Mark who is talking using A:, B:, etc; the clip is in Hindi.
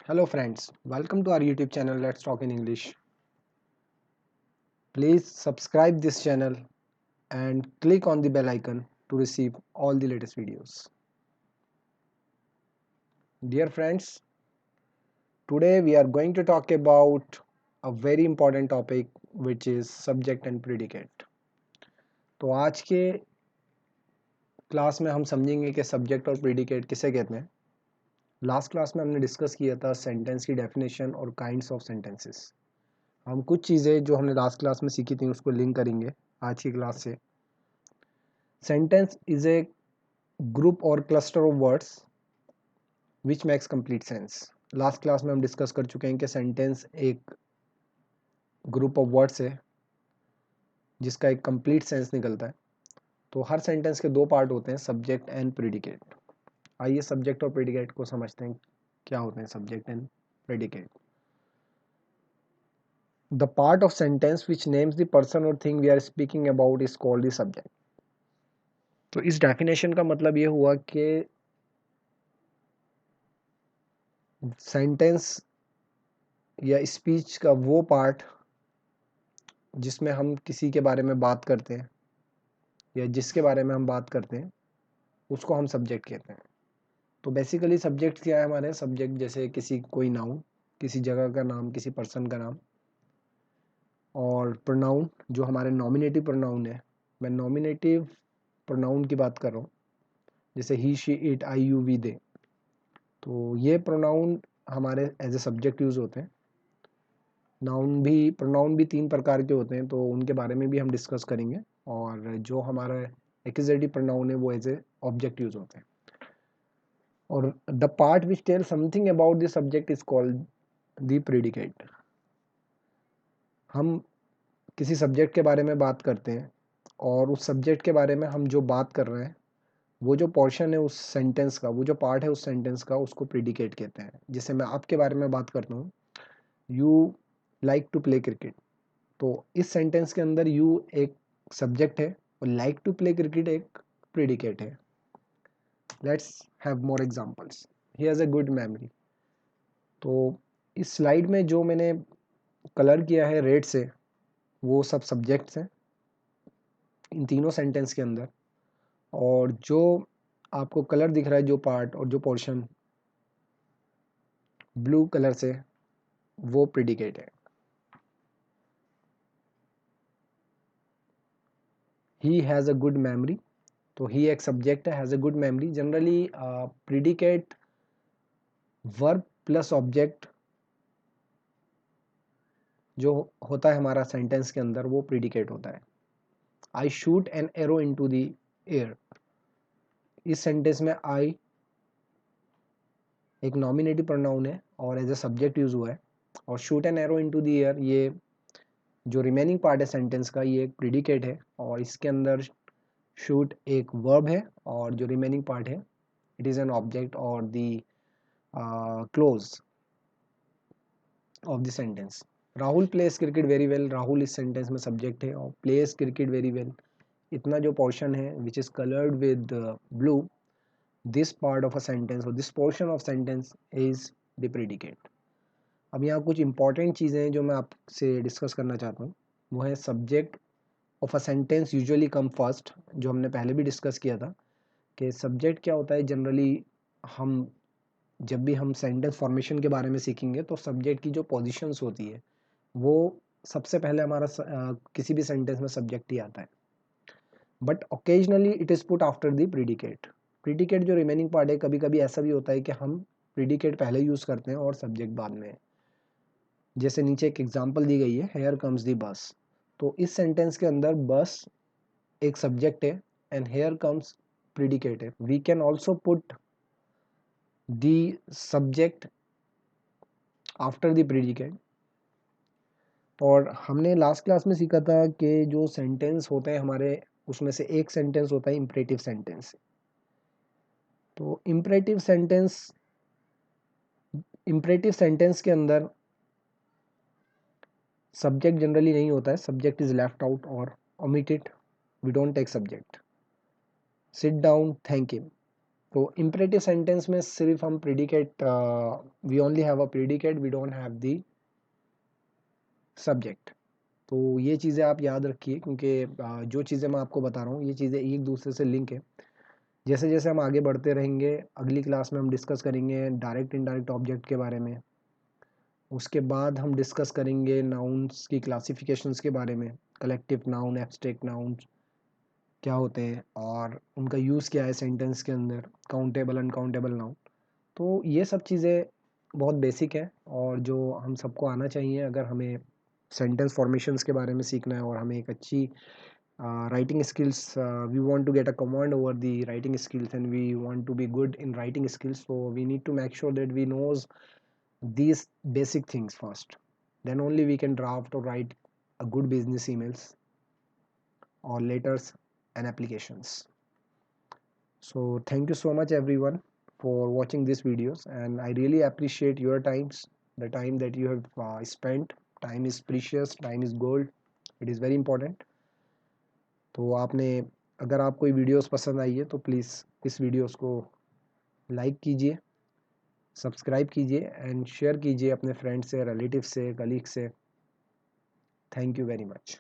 A: Hello friends, welcome to our YouTube channel Let's Talk in English. Please subscribe this channel and click on the bell icon to receive all the latest videos. Dear friends, today we are going to talk about a very important topic which is subject and predicate. तो आज के क्लास में हम समझेंगे कि सब्जेक्ट और प्रेडिकेट किसे कहते हैं। लास्ट क्लास में हमने डिस्कस किया था सेंटेंस की डेफिनेशन और काइंड्स ऑफ सेंटेंसेस। हम कुछ चीज़ें जो हमने लास्ट क्लास में सीखी थी उसको लिंक करेंगे आज की क्लास से। सेंटेंस इज ए ग्रुप और cluster of words which makes complete sense. Last class में हम डिस्कस कर चुके हैं कि सेंटेंस एक ग्रुप ऑफ वर्ड्स है जिसका एक कंप्लीट सेंस निकलता है। तो हर सेंटेंस के दो पार्ट होते हैं, सब्जेक्ट एंड प्रेडिकेट। आइए सब्जेक्ट और प्रेडिकेट को समझते हैं, क्या होते हैं subject and predicate. The part of sentence which names the person और thing we are speaking about is called the subject. तो इस डेफिनेशन का मतलब ये हुआ कि सेंटेंस या स्पीच का वो पार्ट जिसमें हम किसी के बारे में बात करते हैं या जिसके बारे में हम बात करते हैं उसको हम सब्जेक्ट कहते हैं। तो बेसिकली सब्जेक्ट क्या है हमारे, सब्जेक्ट जैसे किसी कोई नाउन, किसी जगह का नाम, किसी पर्सन का नाम। और प्रोनाउन जो हमारे नॉमिनेटिव प्रोनाउन है, मैं नॉमिनेटिव प्रोनाउन की बात कर रहा हूँ, जैसे ही she it I you we they. तो ये प्रोनाउन हमारे एज ए सब्जेक्ट यूज़ होते हैं। प्रोनाउन भी तीन प्रकार के होते हैं, तो उनके बारे में भी हम डिस्कस करेंगे। और जो हमारा एक्यूजेटिव प्रोनाउन है वो एज ए ऑब्जेक्ट यूज होते हैं। और the part which tell something about the subject is called the predicate. हम किसी सब्जेक्ट के बारे में बात करते हैं और उस सब्जेक्ट के बारे में हम जो बात कर रहे हैं, वो जो पोर्शन है उस सेंटेंस का, वो जो पार्ट है उस सेंटेंस का, उसको प्रेडिकेट कहते हैं। जैसे मैं आपके बारे में बात करता हूँ, you like to play cricket. तो इस सेंटेंस के अंदर यू एक सब्जेक्ट है और लाइक टू प्ले क्रिकेट एक प्रेडिकेट है। Let's have more examples. He has a good memory. तो इस स्लाइड में जो मैंने कलर किया है रेड से, वो सब सब्जेक्ट्स हैं इन तीनों सेंटेंस के अंदर। और जो आपको कलर दिख रहा है, जो पार्ट और जो पोर्शन ब्लू कलर से, वो प्रेडिकेट है। He has a good memory, तो ही एक सब्जेक्ट है, has a good memory. Generally predicate verb plus object जो होता है हमारा सेंटेंस के अंदर, वो प्रेडिकेट होता है। I shoot an arrow into the air. इस सेंटेंस में आई एक नॉमिनेटिव प्रोनाउन है और एज ए सब्जेक्ट यूज हुआ है। और shoot an arrow into the air, ये जो रिमेनिंग पार्ट है सेंटेंस का, ये एक प्रेडिकेट है। और इसके अंदर शूट एक वर्ब है और जो रिमेनिंग पार्ट है इट इज़ एन ऑब्जेक्ट और the close of the sentence. Rahul place cricket very well. Rahul इस सेंटेंस में सब्जेक्ट है और प्लेस क्रिकेट वेरी वेल, इतना जो पोर्शन है which is coloured with blue, this part of a sentence और this portion of sentence is the predicate. अब यहाँ कुछ इंपॉर्टेंट चीज़ें हैं जो मैं आपसे डिस्कस करना चाहता हूँ। वो है subject of a sentence usually come first, जो हमने पहले भी डिस्कस किया था कि सब्जेक्ट क्या होता है। जनरली हम जब भी हम सेंटेंस फॉर्मेशन के बारे में सीखेंगे तो सब्जेक्ट की जो पोजीशंस होती है वो सबसे पहले हमारा किसी भी सेंटेंस में सब्जेक्ट ही आता है। But occasionally it is put after the predicate. Predicate जो रिमेनिंग पार्ट है, कभी कभी ऐसा भी होता है कि हम प्रीडिकेट पहले यूज़ करते हैं और सब्जेक्ट बाद में। जैसे नीचे एक एग्जांपल दी गई है, हेयर कम्स दी बस। तो इस सेंटेंस के अंदर बस एक सब्जेक्ट है एंड हेयर कम्स प्रीडिकेट है। We can also put the subject after the predicate. और हमने लास्ट क्लास में सीखा था कि जो सेंटेंस होते हैं हमारे, उसमें से एक सेंटेंस होता है इम्परेटिव सेंटेंस। तो इम्परेटिव सेंटेंस के अंदर सब्जेक्ट जनरली नहीं होता है, सब्जेक्ट इज लेफ्ट आउट और omitted. We don't take subject. Sit down, thank him. तो इम्परेटिव सेंटेंस में सिर्फ हम predicate, we only have a predicate, we don't have the subject. तो ये चीज़ें आप याद रखिए, क्योंकि जो चीज़ें मैं आपको बता रहा हूँ ये चीज़ें एक दूसरे से लिंक है। जैसे जैसे हम आगे बढ़ते रहेंगे, अगली क्लास में हम डिस्कस करेंगे डायरेक्ट इनडायरेक्ट ऑब्जेक्ट के बारे में। उसके बाद हम डिस्कस करेंगे नाउन्स की क्लासिफिकेशंस के बारे में, कलेक्टिव नाउन, एब्स्ट्रैक्ट नाउन क्या होते हैं और उनका यूज़ क्या है सेंटेंस के अंदर, काउंटेबल अनकाउंटेबल नाउन। तो ये सब चीज़ें बहुत बेसिक है और जो हम सबको आना चाहिए अगर हमें सेंटेंस फॉर्मेशंस के बारे में सीखना है और हमें एक अच्छी writing skills. We want to get a command over the writing skills and we want to be good in writing skills, so we need to make sure that we knows these basic things first, then only we can draft or write a good business emails or letters and applications. So thank you so much everyone for watching these videos, and I really appreciate your times, the time that you have spent. Time is precious, time is gold, it is very important. तो आपने, अगर आपको ये वीडियोस पसंद आई है तो प्लीज़ इस वीडियोस को लाइक कीजिए, सब्सक्राइब कीजिए एंड शेयर कीजिए अपने फ्रेंड्स से, रिलेटिव से, कलीग से। Thank you very much.